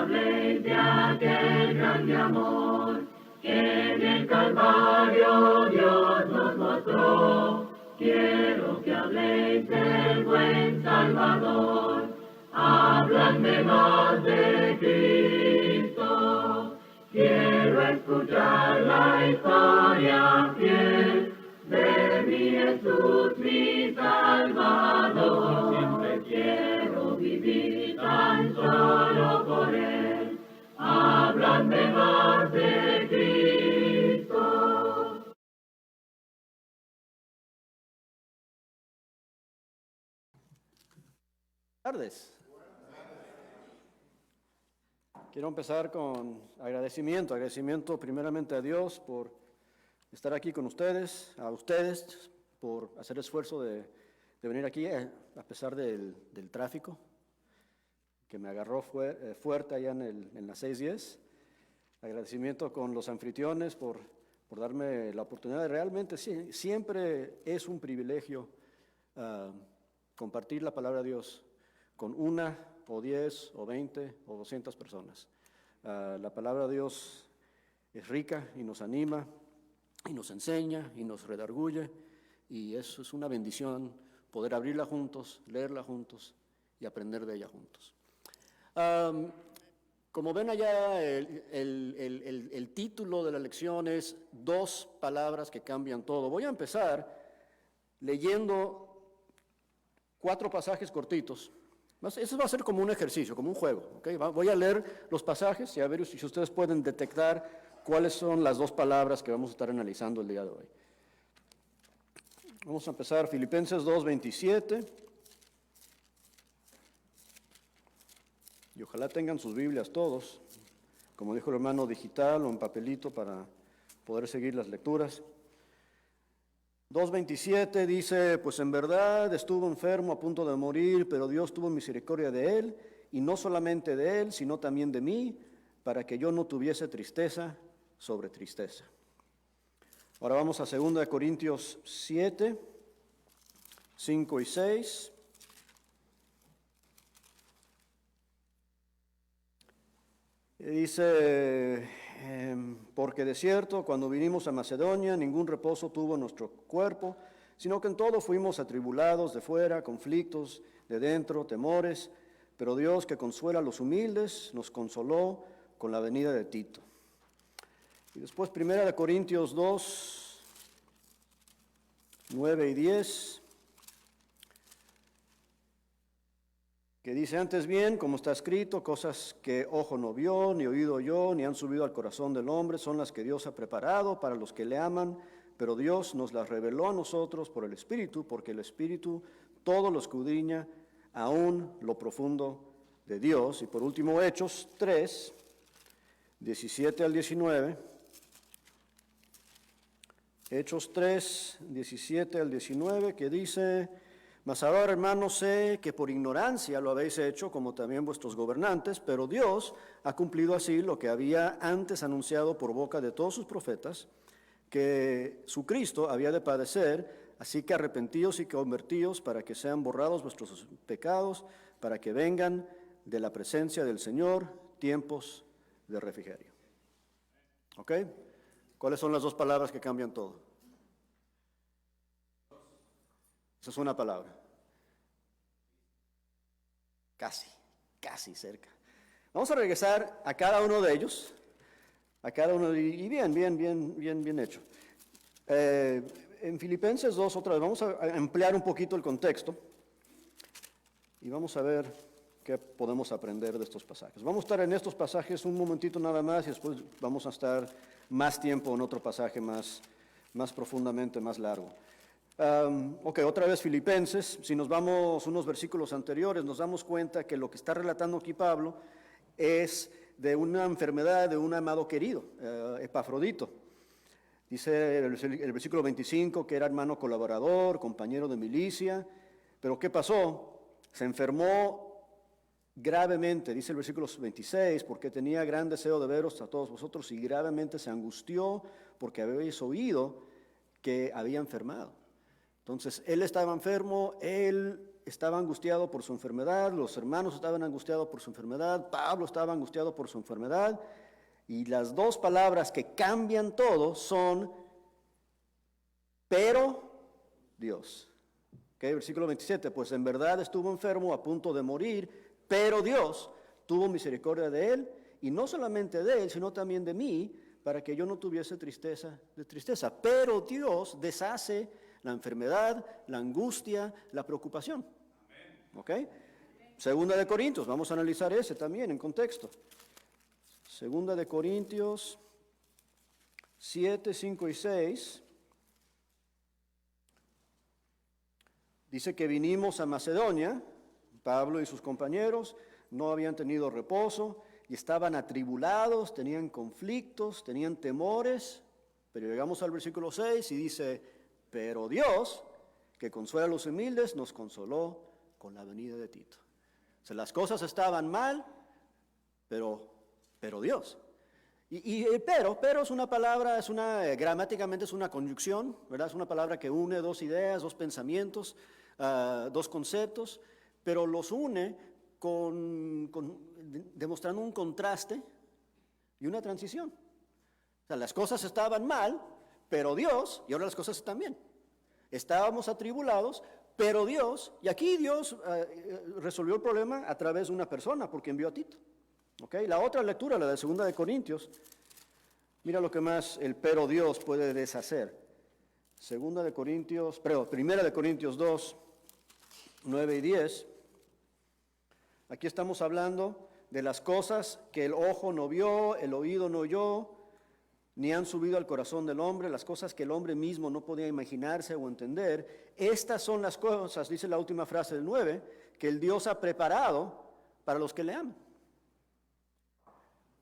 habléis de aquel grande amor que en el Calvario Dios nos mostró. Quiero que habléis del buen Salvador, habladme más de Cristo. Quiero escuchar la historia fiel de mi Jesús, mi Salvador. Siempre quiero vivir tan solo por Él. Habladme más de Cristo. Buenas tardes. Quiero empezar con agradecimiento primeramente a Dios por estar aquí con ustedes, a ustedes por hacer esfuerzo de venir aquí a pesar del tráfico que me agarró fuerte allá en la 610. Agradecimiento con los anfitriones por darme la oportunidad de realmente, siempre es un privilegio compartir la palabra de Dios con 1 o 10 o 20 o 200 personas. La palabra de Dios es rica y nos anima y nos enseña y nos redarguye, y eso es una bendición poder abrirla juntos, leerla juntos y aprender de ella juntos. Como ven allá, el título de la lección es 2 palabras que cambian todo. Voy a empezar leyendo 4 pasajes cortitos. Eso va a ser como un ejercicio, como un juego, ¿okay? Voy a leer los pasajes y a ver si ustedes pueden detectar cuáles son las 2 palabras que vamos a estar analizando el día de hoy. Vamos a empezar Filipenses 2:27. Y ojalá tengan sus Biblias todos, como dijo el hermano, digital o en papelito para poder seguir las lecturas. 2:27 dice, pues en verdad estuvo enfermo a punto de morir, pero Dios tuvo misericordia de él, y no solamente de él, sino también de mí, para que yo no tuviese tristeza sobre tristeza. Ahora vamos a 2 Corintios 7, 5 y 6. Dice, porque de cierto, cuando vinimos a Macedonia, ningún reposo tuvo nuestro cuerpo, sino que en todo fuimos atribulados de fuera, conflictos de dentro, temores, pero Dios, que consuela a los humildes, nos consoló con la venida de Tito. Y después 1 Corintios 2, 9 y 10, que dice, antes bien, como está escrito, cosas que ojo no vio, ni oído oyó, ni han subido al corazón del hombre, son las que Dios ha preparado para los que le aman, pero Dios nos las reveló a nosotros por el Espíritu, porque el Espíritu todo lo escudriña, aún lo profundo de Dios. Y por último, Hechos 3, 17 al 19. Hechos 3, 17 al 19, que dice, mas ahora, hermanos, sé que por ignorancia lo habéis hecho, como también vuestros gobernantes, pero Dios ha cumplido así lo que había antes anunciado por boca de todos sus profetas, que su Cristo había de padecer, así que arrepentíos y convertíos para que sean borrados vuestros pecados, para que vengan de la presencia del Señor tiempos de refrigerio. ¿Ok? ¿Cuáles son las 2 palabras que cambian todo? Esa es una palabra. Casi cerca. Vamos a regresar a cada uno de ellos, y bien hecho. En Filipenses 2, otra vez, vamos a emplear un poquito el contexto y vamos a ver qué podemos aprender de estos pasajes. Vamos a estar en estos pasajes un momentito nada más y después vamos a estar más tiempo en otro pasaje más profundamente, más largo. Otra vez Filipenses, si nos vamos unos versículos anteriores, nos damos cuenta que lo que está relatando aquí Pablo es de una enfermedad de un amado querido, Epafrodito. Dice el versículo 25 que era hermano colaborador, compañero de milicia, pero ¿qué pasó? Se enfermó gravemente, dice el versículo 26, porque tenía gran deseo de veros a todos vosotros y gravemente se angustió porque habéis oído que había enfermado. Entonces, él estaba enfermo, él estaba angustiado por su enfermedad, los hermanos estaban angustiados por su enfermedad, Pablo estaba angustiado por su enfermedad, y las dos palabras que cambian todo son, pero Dios. Okay, versículo 27, pues en verdad estuvo enfermo a punto de morir, pero Dios tuvo misericordia de él, y no solamente de él, sino también de mí, para que yo no tuviese tristeza. Pero Dios deshace la enfermedad, la angustia, la preocupación. ¿Ok? Segunda de Corintios, vamos a analizar ese también en contexto. Segunda de Corintios 7, 5 y 6. Dice que vinimos a Macedonia, Pablo y sus compañeros no habían tenido reposo y estaban atribulados, tenían conflictos, tenían temores, pero llegamos al versículo 6 y dice, pero Dios, que consuela a los humildes, nos consoló con la venida de Tito. O sea, las cosas estaban mal, pero Dios. Pero es una palabra, gramáticamente es una conjunción, ¿verdad? Es una palabra que une dos ideas, dos pensamientos, dos conceptos, pero los une demostrando un contraste y una transición. O sea, las cosas estaban mal, pero Dios, y ahora las cosas están bien. Estábamos atribulados, pero Dios, y aquí Dios resolvió el problema a través de una persona, porque envió a Tito. ¿Okay? La otra lectura, la de 2 de Corintios, mira lo que más el pero Dios puede deshacer. 1 de Corintios 2, 9 y 10. Aquí estamos hablando de las cosas que el ojo no vio, el oído no oyó, ni han subido al corazón del hombre, las cosas que el hombre mismo no podía imaginarse o entender. Estas son las cosas, dice la última frase del 9, que el Dios ha preparado para los que le aman.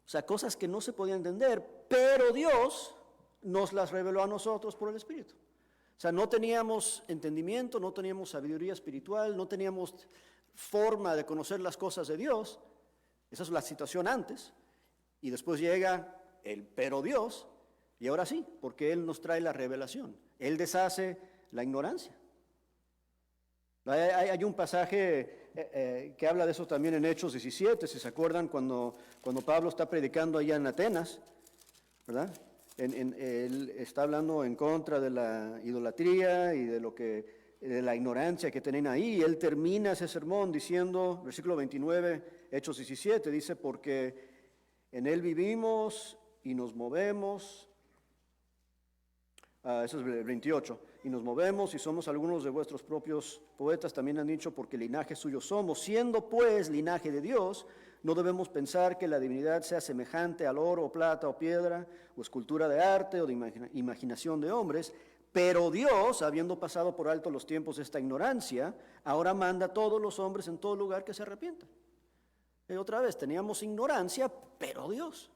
O sea, cosas que no se podían entender, pero Dios nos las reveló a nosotros por el Espíritu. O sea, no teníamos entendimiento, no teníamos sabiduría espiritual, no teníamos forma de conocer las cosas de Dios. Esa es la situación antes. Y después llega el pero Dios, y ahora sí, porque Él nos trae la revelación. Él deshace la ignorancia. Hay un pasaje que habla de eso también en Hechos 17, si se acuerdan, cuando Pablo está predicando allá en Atenas, ¿verdad? Él está hablando en contra de la idolatría y de la ignorancia que tienen ahí, y él termina ese sermón diciendo, versículo 29, Hechos 17, dice, porque en Él vivimos y nos movemos, eso es el 28, y nos movemos y somos algunos de vuestros propios poetas, también han dicho, porque linaje suyo somos. Siendo pues linaje de Dios, no debemos pensar que la divinidad sea semejante al oro, o plata, o piedra, o escultura de arte, o de imaginación de hombres, pero Dios, habiendo pasado por alto los tiempos de esta ignorancia, ahora manda a todos los hombres en todo lugar que se arrepientan. Y otra vez, teníamos ignorancia, pero Dios.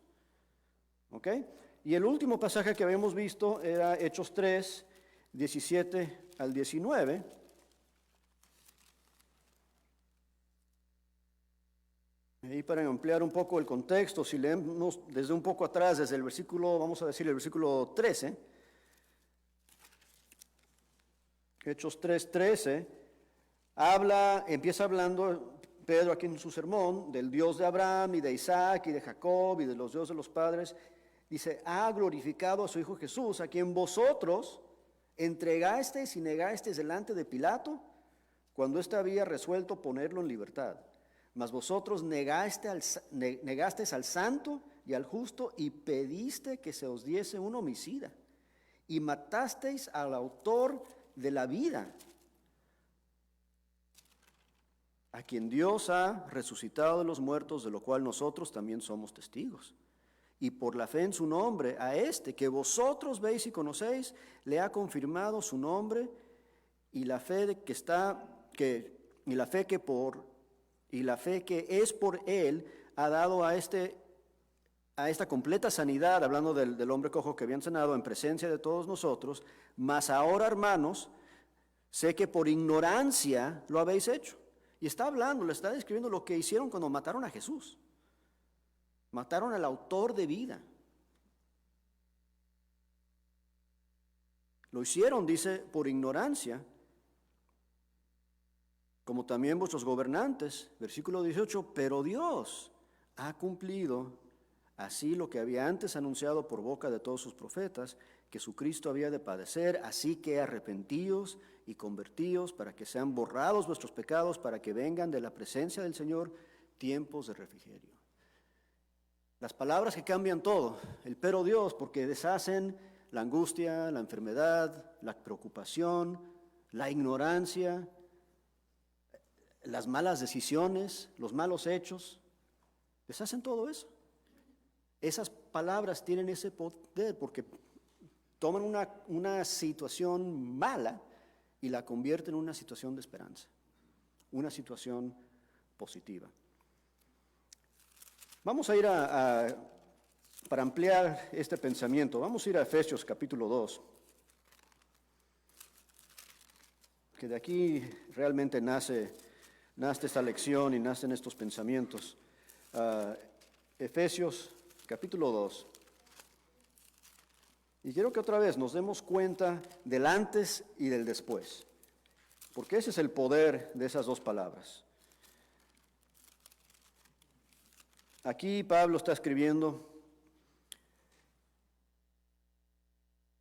¿Ok? Y el último pasaje que habíamos visto era Hechos 3, 17 al 19. Y para ampliar un poco el contexto, si leemos desde un poco atrás, desde el versículo, vamos a decir el versículo 13, Hechos 3, 13, empieza hablando Pedro aquí en su sermón del Dios de Abraham y de Isaac y de Jacob y de los dioses de los padres. Dice, ha glorificado a su Hijo Jesús, a quien vosotros entregasteis y negasteis delante de Pilato, cuando éste había resuelto ponerlo en libertad. Mas vosotros negasteis al santo y al justo y pediste que se os diese un homicida. Y matasteis al autor de la vida, a quien Dios ha resucitado de los muertos, de lo cual nosotros también somos testigos. Y por la fe en su nombre, a este que vosotros veis y conocéis, le ha confirmado su nombre, y la fe que es por él ha dado a esta completa sanidad, hablando del hombre cojo que habían sanado en presencia de todos nosotros. Mas ahora, hermanos, sé que por ignorancia lo habéis hecho. Y está hablando, le está describiendo lo que hicieron cuando mataron a Jesús. Mataron al autor de vida. Lo hicieron, dice, por ignorancia. como también vuestros gobernantes, versículo 18, pero Dios ha cumplido así lo que había antes anunciado por boca de todos sus profetas, que su Cristo había de padecer, así que arrepentíos y convertíos para que sean borrados vuestros pecados, para que vengan de la presencia del Señor tiempos de refrigerio. Las palabras que cambian todo, el pero Dios, porque deshacen la angustia, la enfermedad, la preocupación, la ignorancia, las malas decisiones, los malos hechos, deshacen todo eso. Esas palabras tienen ese poder porque toman una situación mala y la convierten en una situación de esperanza, una situación positiva. Vamos a ir para ampliar este pensamiento, vamos a ir a Efesios capítulo 2, que de aquí realmente nace esta lección y nacen estos pensamientos. Efesios capítulo 2. Y quiero que otra vez nos demos cuenta del antes y del después, porque ese es el poder de esas dos palabras. Aquí Pablo está escribiendo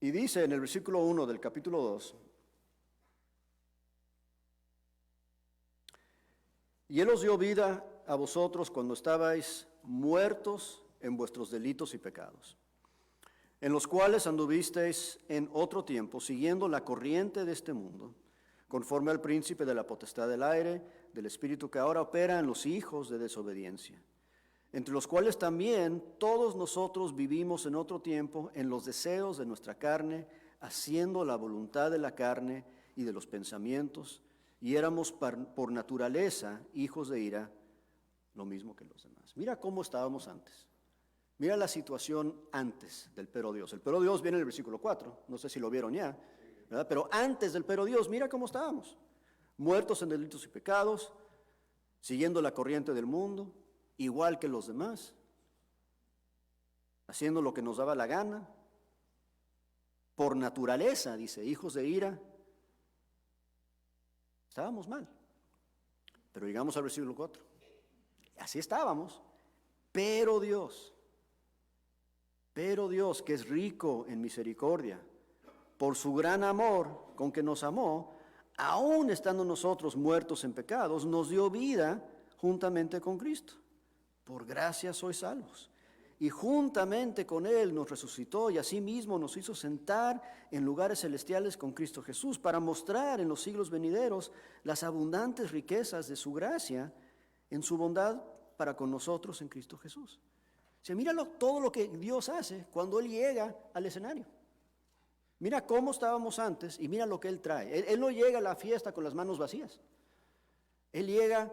y dice en el versículo 1 del capítulo 2, y Él os dio vida a vosotros cuando estabais muertos en vuestros delitos y pecados, en los cuales anduvisteis en otro tiempo, siguiendo la corriente de este mundo, conforme al príncipe de la potestad del aire, del espíritu que ahora opera en los hijos de desobediencia, entre los cuales también todos nosotros vivimos en otro tiempo en los deseos de nuestra carne, haciendo la voluntad de la carne y de los pensamientos, y éramos por naturaleza hijos de ira, lo mismo que los demás. Mira cómo estábamos antes. Mira la situación antes del pero Dios. El pero Dios viene en el versículo 4, no sé si lo vieron ya, ¿verdad? Pero antes del pero Dios, mira cómo estábamos. Muertos en delitos y pecados, siguiendo la corriente del mundo, igual que los demás, haciendo lo que nos daba la gana, por naturaleza, dice, hijos de ira. Estábamos mal. Pero llegamos al versículo 4. Así estábamos, pero Dios, que es rico en misericordia, por su gran amor con que nos amó, aun estando nosotros muertos en pecados, nos dio vida juntamente con Cristo. Por gracia sois salvos. Y juntamente con Él nos resucitó y asimismo nos hizo sentar en lugares celestiales con Cristo Jesús, para mostrar en los siglos venideros las abundantes riquezas de su gracia en su bondad para con nosotros en Cristo Jesús. O sea, míralo todo lo que Dios hace cuando Él llega al escenario. Mira cómo estábamos antes y mira lo que Él trae. Él no llega a la fiesta con las manos vacías. Él llega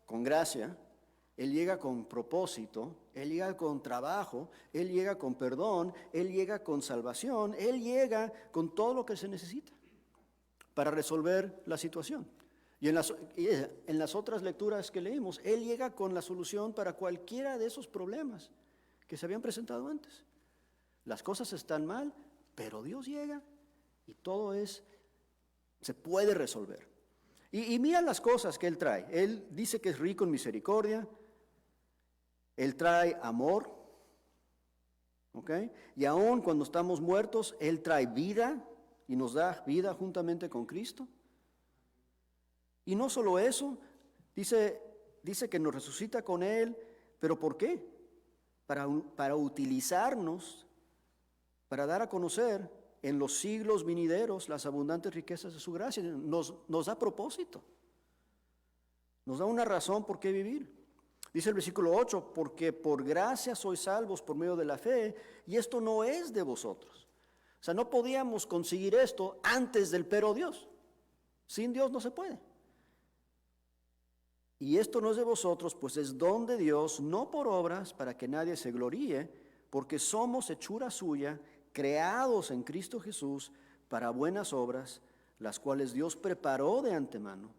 con gracia, Él llega con propósito, Él llega con trabajo, Él llega con perdón, Él llega con salvación, Él llega con todo lo que se necesita para resolver la situación. Y en las otras lecturas que leímos, Él llega con la solución para cualquiera de esos problemas que se habían presentado antes. Las cosas están mal, pero Dios llega y todo se puede resolver. Y mira las cosas que Él trae. Él dice que es rico en misericordia, Él trae amor, ¿ok? Y aún cuando estamos muertos, Él trae vida y nos da vida juntamente con Cristo. Y no solo eso, dice que nos resucita con Él, pero ¿por qué? Para utilizarnos, para dar a conocer en los siglos venideros las abundantes riquezas de su gracia. Nos da propósito, nos da una razón por qué vivir. Dice el versículo 8, porque por gracia sois salvos por medio de la fe, y esto no es de vosotros. O sea, no podíamos conseguir esto antes del pero Dios. Sin Dios no se puede. Y esto no es de vosotros, pues es don de Dios, no por obras, para que nadie se gloríe, porque somos hechura suya, creados en Cristo Jesús para buenas obras, las cuales Dios preparó de antemano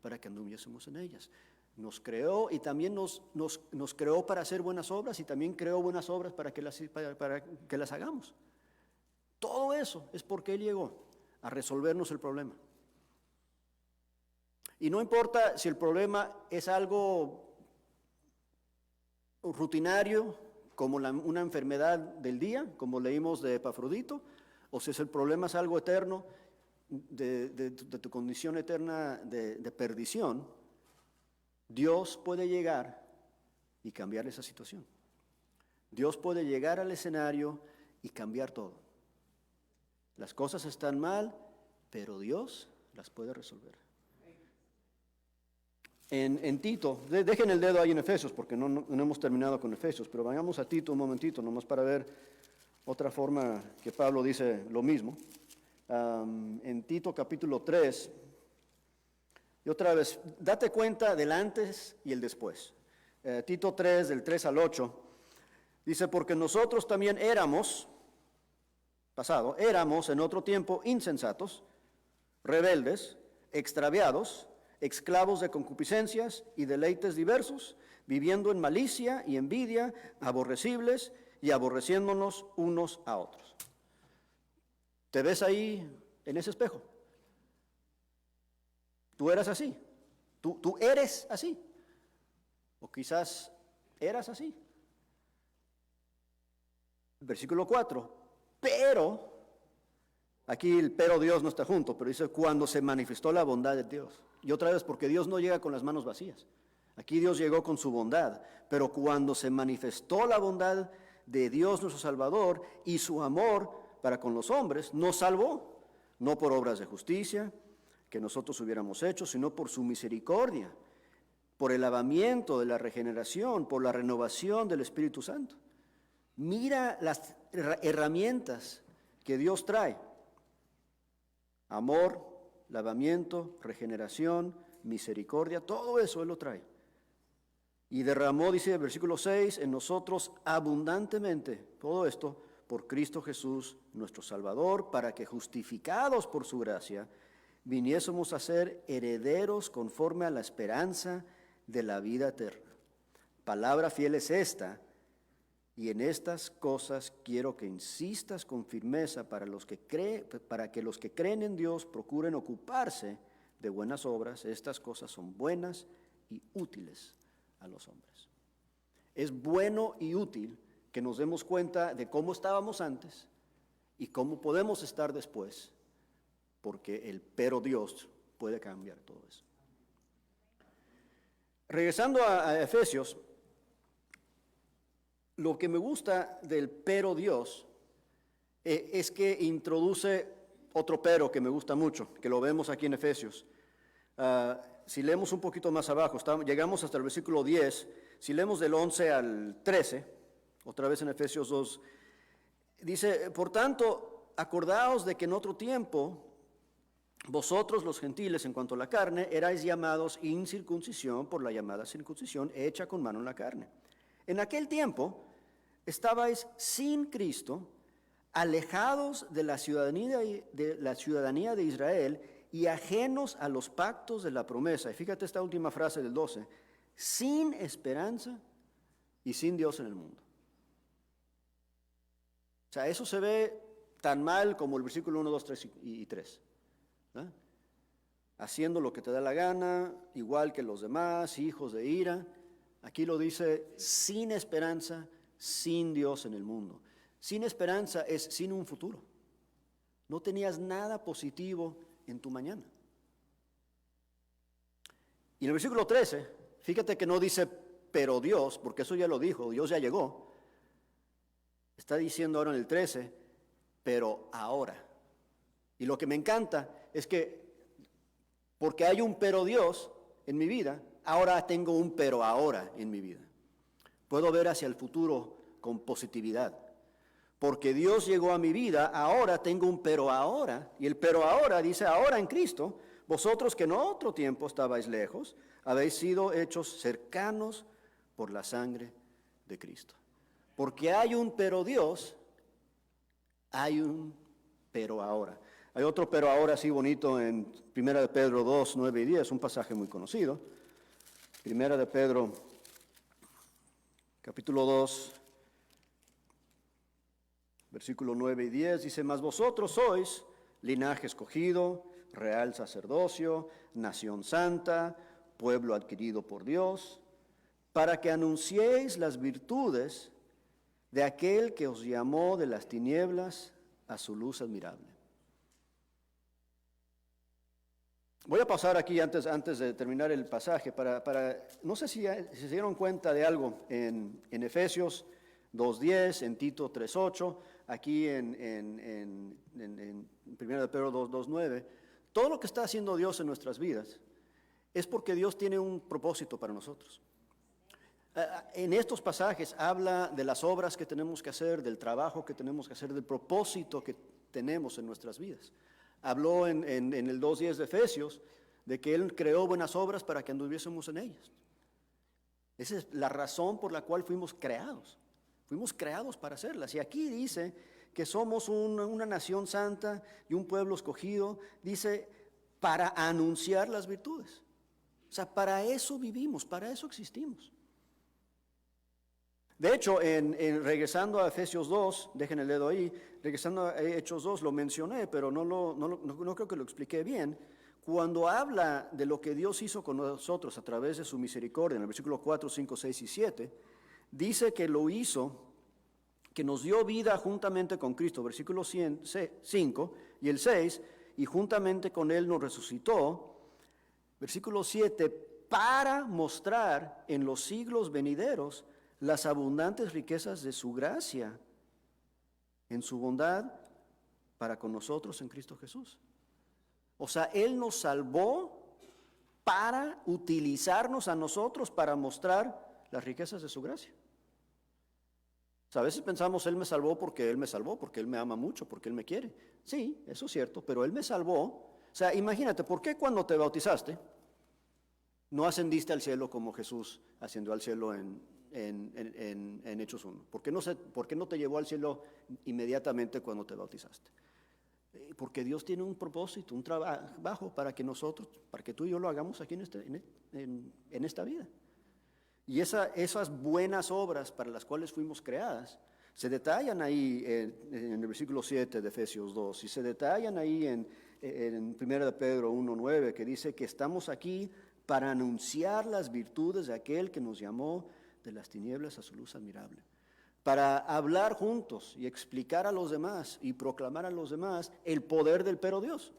para que anduviésemos en ellas. Nos creó y también nos creó para hacer buenas obras y también creó buenas obras para que las hagamos. Todo eso es porque Él llegó a resolvernos el problema. Y no importa si el problema es algo rutinario, como una enfermedad del día, como leímos de Epafrodito, o si el problema es algo eterno, de tu condición eterna de perdición, Dios puede llegar y cambiar esa situación. Dios puede llegar al escenario y cambiar todo. Las cosas están mal, pero Dios las puede resolver. En Tito, dejen el dedo ahí en Efesios, porque no hemos terminado con Efesios, pero vayamos a Tito un momentito, nomás para ver otra forma que Pablo dice lo mismo. En Tito capítulo 3, y otra vez, date cuenta del antes y el después. Tito 3, del 3 al 8, dice, porque nosotros también éramos en otro tiempo insensatos, rebeldes, extraviados, esclavos de concupiscencias y deleites diversos, viviendo en malicia y envidia, aborrecibles y aborreciéndonos unos a otros. ¿Te ves ahí en ese espejo? Tú eras así, tú eres así, o quizás eras así. Versículo 4, pero, aquí el pero Dios no está junto, pero dice cuando se manifestó la bondad de Dios. Y otra vez, porque Dios no llega con las manos vacías. Aquí Dios llegó con su bondad, pero cuando se manifestó la bondad de Dios nuestro Salvador y su amor para con los hombres, nos salvó, no por obras de justicia que nosotros hubiéramos hecho, sino por su misericordia, por el lavamiento de la regeneración, por la renovación del Espíritu Santo. Mira las herramientas que Dios trae: amor, lavamiento, regeneración, misericordia, todo eso Él lo trae. Y derramó, dice el versículo 6, en nosotros abundantemente todo esto por Cristo Jesús, nuestro Salvador, para que justificados por su gracia, viniésemos a ser herederos conforme a la esperanza de la vida eterna. Palabra fiel es esta, y en estas cosas quiero que insistas con firmeza para que los que creen en Dios procuren ocuparse de buenas obras. Estas cosas son buenas y útiles a los hombres. Es bueno y útil que nos demos cuenta de cómo estábamos antes y cómo podemos estar después, porque el pero Dios puede cambiar todo eso. Regresando a Efesios, lo que me gusta del pero Dios es que introduce otro pero que me gusta mucho, que lo vemos aquí en Efesios. Si leemos un poquito más abajo, llegamos hasta el versículo 10, si leemos del 11 al 13, otra vez en Efesios 2, dice, por tanto, acordaos de que en otro tiempo, vosotros los gentiles en cuanto a la carne, erais llamados incircuncisión por la llamada circuncisión hecha con mano en la carne. En aquel tiempo estabais sin Cristo, alejados de la ciudadanía de Israel y ajenos a los pactos de la promesa. Y fíjate esta última frase del 12, sin esperanza y sin Dios en el mundo. O sea, eso se ve tan mal como el versículo 1, 2, 3 y 3. ¿Eh? Haciendo lo que te da la gana, igual que los demás, hijos de ira. Aquí lo dice, sin esperanza, sin Dios en el mundo. Sin esperanza es sin un futuro. No tenías nada positivo en tu mañana. Y en el versículo 13, fíjate que no dice, pero Dios, porque eso ya lo dijo, Dios ya llegó. Está diciendo ahora en el 13, pero ahora. Y lo que me encanta es que, porque hay un pero Dios en mi vida, ahora tengo un pero ahora en mi vida. Puedo ver hacia el futuro con positividad. Porque Dios llegó a mi vida, ahora tengo un pero ahora. Y el pero ahora dice, ahora en Cristo, vosotros que en otro tiempo estabais lejos, habéis sido hechos cercanos por la sangre de Cristo. Porque hay un pero Dios, hay un pero ahora. Hay otro pero ahora así bonito en 1 de Pedro 2, 9 y 10, un pasaje muy conocido. 1 de Pedro, capítulo 2, versículo 9 y 10, dice, mas vosotros sois linaje escogido, real sacerdocio, nación santa, pueblo adquirido por Dios, para que anunciéis las virtudes de aquel que os llamó de las tinieblas a su luz admirable. Voy a pasar aquí antes de terminar el pasaje no sé si se dieron cuenta de algo en Efesios 2:10, en Tito 3:8, aquí en 1 de Pedro 2:9. Todo lo que está haciendo Dios en nuestras vidas es porque Dios tiene un propósito para nosotros. En estos pasajes habla de las obras que tenemos que hacer, del trabajo que tenemos que hacer, del propósito que tenemos en nuestras vidas. Habló en el 2:10 de Efesios de que Él creó buenas obras para que anduviésemos en ellas. Esa es la razón por la cual fuimos creados. Fuimos creados para hacerlas. Y aquí dice que somos una nación santa y un pueblo escogido, dice, para anunciar las virtudes. O sea, para eso vivimos, para eso existimos. De hecho, regresando a Efesios 2, dejen el dedo ahí, regresando a Hechos 2, lo mencioné, pero no creo que lo expliqué bien. Cuando habla de lo que Dios hizo con nosotros a través de su misericordia, en el versículo 4, 5, 6 y 7, dice que lo hizo, que nos dio vida juntamente con Cristo, versículo 5 y el 6, y juntamente con Él nos resucitó, versículo 7, para mostrar en los siglos venideros las abundantes riquezas de su gracia, en su bondad para con nosotros en Cristo Jesús. O sea, Él nos salvó para utilizarnos a nosotros para mostrar las riquezas de su gracia. O sea, a veces pensamos, Él me salvó, porque Él me ama mucho, porque Él me quiere. Sí, eso es cierto, pero Él me salvó. O sea, imagínate, ¿por qué cuando te bautizaste no ascendiste al cielo como Jesús ascendió al cielo en Hechos 1? ¿Por qué no te llevó al cielo inmediatamente cuando te bautizaste? Porque Dios tiene un propósito, un trabajo para que tú y yo lo hagamos aquí en esta vida. Y esas buenas obras para las cuales fuimos creadas se detallan ahí en el versículo 7 de Efesios 2, y se detallan ahí en 1 de Pedro 1:9, que dice que estamos aquí para anunciar las virtudes de aquel que nos llamó de las tinieblas a su luz admirable, para hablar juntos y explicar a los demás y proclamar a los demás el poder del pero Dios,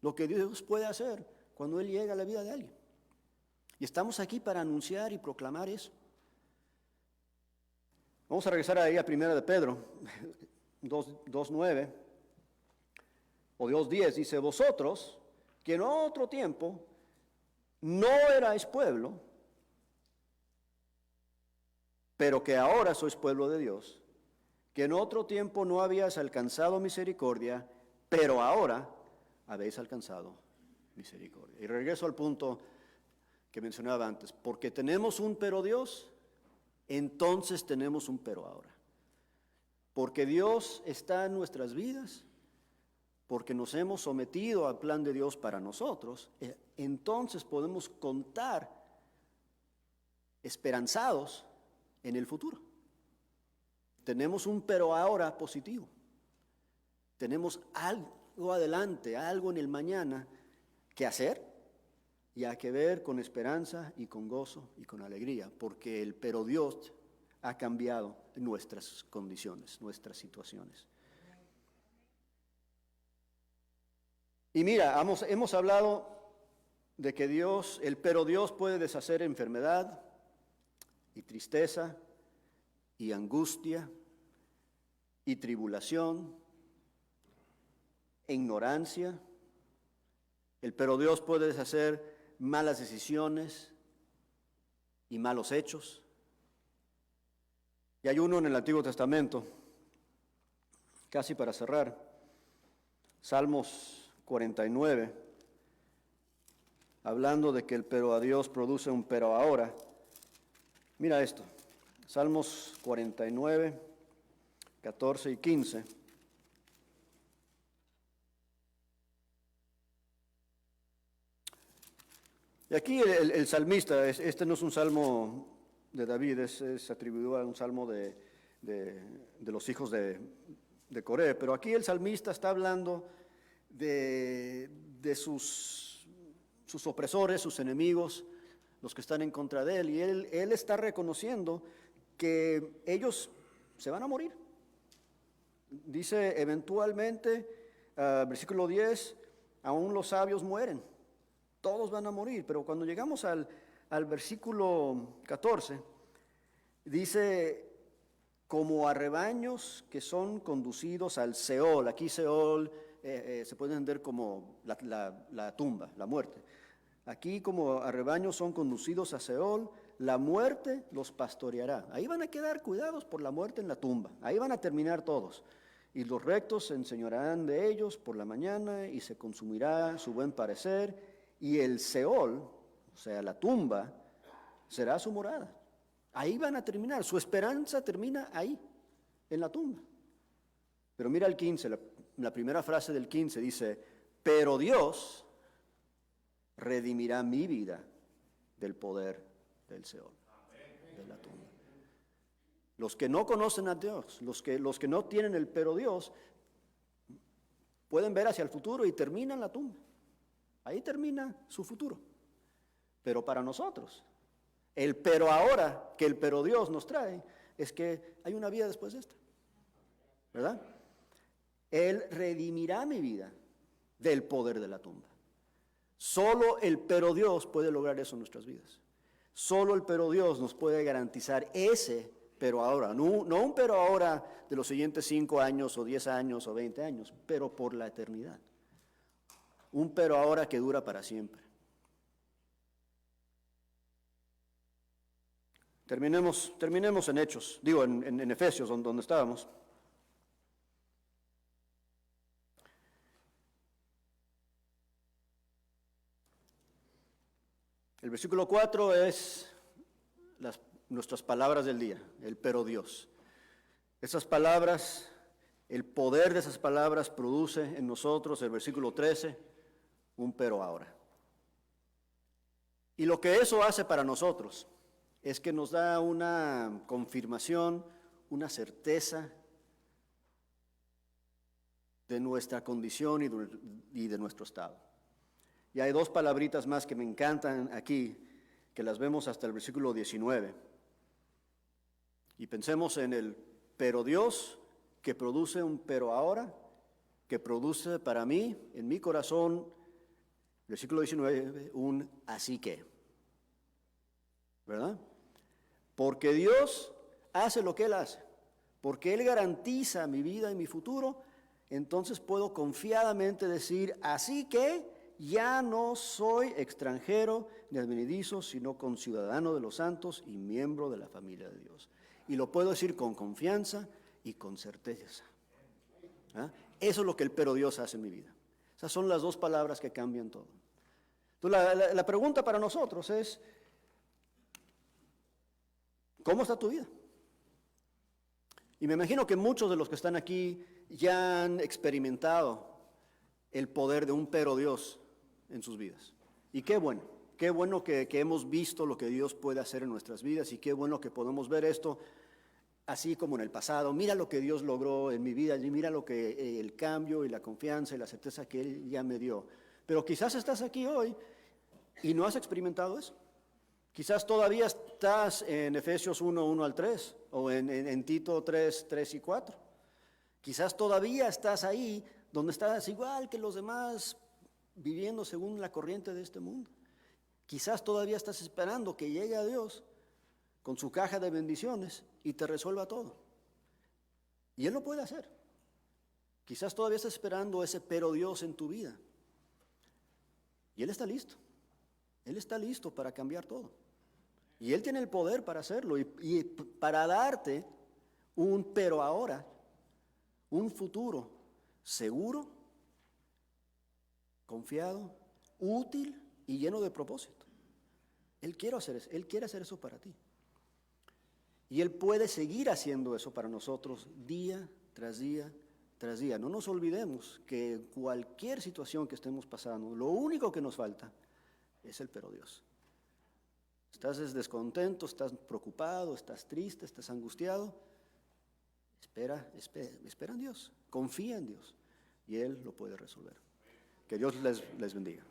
lo que Dios puede hacer cuando Él llega a la vida de alguien. Y estamos aquí para anunciar y proclamar eso. Vamos a regresar ahí a 1 de Pedro 2:9 o 2:10, dice, vosotros que en otro tiempo no erais pueblo, pero que ahora sois pueblo de Dios, que en otro tiempo no habías alcanzado misericordia, pero ahora habéis alcanzado misericordia. Y regreso al punto que mencionaba antes, porque tenemos un pero Dios, entonces tenemos un pero ahora. Porque Dios está en nuestras vidas, porque nos hemos sometido al plan de Dios para nosotros, entonces podemos contar esperanzados en el futuro. Tenemos un pero ahora positivo. Tenemos algo adelante, algo en el mañana que hacer y a que ver con esperanza y con gozo y con alegría, porque el pero Dios ha cambiado nuestras condiciones, nuestras situaciones. Y mira, hemos hablado de que el pero Dios puede deshacer enfermedad y tristeza y angustia y tribulación e ignorancia. El pero Dios puede deshacer malas decisiones y malos hechos. Y hay uno en el Antiguo Testamento, casi para cerrar, Salmos 49, hablando de que el pero a Dios produce un pero ahora. Mira esto, Salmos 49, 14 y 15. Y aquí el salmista, este no es un salmo de David, es atribuido a un salmo de los hijos de Coré, pero aquí el salmista está hablando de sus opresores, sus enemigos, los que están en contra de él. Y él está reconociendo que ellos se van a morir. Dice eventualmente, versículo 10, aún los sabios mueren. Todos van a morir. Pero cuando llegamos al versículo 14, dice, como a rebaños que son conducidos al Seol. Aquí Seol se puede entender como la tumba, la muerte. Aquí como a rebaños son conducidos a Seol, la muerte los pastoreará. Ahí van a quedar cuidados por la muerte en la tumba. Ahí van a terminar todos. Y los rectos se enseñorearán de ellos por la mañana y se consumirá su buen parecer. Y el Seol, o sea, la tumba, será su morada. Ahí van a terminar. Su esperanza termina ahí, en la tumba. Pero mira el 15, la primera frase del 15 dice, pero Dios redimirá mi vida del poder del Seol, de la tumba. Los que no conocen a Dios, los que no tienen el pero Dios, pueden ver hacia el futuro y terminan la tumba. Ahí termina su futuro. Pero para nosotros, el pero ahora que el pero Dios nos trae es que hay una vida después de esta, ¿verdad? Él redimirá mi vida del poder de la tumba. Solo el pero Dios puede lograr eso en nuestras vidas. Solo el pero Dios nos puede garantizar ese pero ahora. No un pero ahora de los siguientes 5 años o 10 años o 20 años, pero por la eternidad. Un pero ahora que dura para siempre. Terminemos en Hechos, digo en Efesios, donde estábamos. El versículo 4 es nuestras palabras del día, el pero Dios. Esas palabras, el poder de esas palabras produce en nosotros, el versículo 13, un pero ahora. Y lo que eso hace para nosotros es que nos da una confirmación, una certeza de nuestra condición y de nuestro estado. Y hay 2 palabritas más que me encantan aquí, que las vemos hasta el versículo 19. Y pensemos en el pero Dios, que produce un pero ahora, que produce para mí, en mi corazón, versículo 19, un así que. ¿Verdad? Porque Dios hace lo que Él hace, porque Él garantiza mi vida y mi futuro, entonces puedo confiadamente decir, así que ya no soy extranjero ni advenedizo, sino conciudadano de los santos y miembro de la familia de Dios. Y lo puedo decir con confianza y con certeza. ¿Ah? Eso es lo que el pero Dios hace en mi vida. Esas son las 2 palabras que cambian todo. Entonces la pregunta para nosotros es, ¿cómo está tu vida? Y me imagino que muchos de los que están aquí ya han experimentado el poder de un pero Dios en sus vidas. Y qué bueno que hemos visto lo que Dios puede hacer en nuestras vidas y qué bueno que podemos ver esto así como en el pasado. Mira lo que Dios logró en mi vida y mira lo que el cambio y la confianza y la certeza que Él ya me dio. Pero quizás estás aquí hoy y no has experimentado eso. Quizás todavía estás en Efesios 1, 1 al 3 o en Tito 3, 3 y 4. Quizás todavía estás ahí donde estás igual que los demás viviendo según la corriente de este mundo. Quizás todavía estás esperando que llegue a Dios con su caja de bendiciones y te resuelva todo. Y Él lo puede hacer. Quizás todavía estás esperando ese pero Dios en tu vida. Y Él está listo. Él está listo para cambiar todo. Y Él tiene el poder para hacerlo y para darte un pero ahora, un futuro seguro, confiado, útil y lleno de propósito. Él quiere hacer eso para ti. Y Él puede seguir haciendo eso para nosotros día tras día tras día. No nos olvidemos que en cualquier situación que estemos pasando, lo único que nos falta es el pero Dios. Estás descontento, estás preocupado, estás triste, estás angustiado. Espera en Dios, confía en Dios y Él lo puede resolver. Que Dios les bendiga.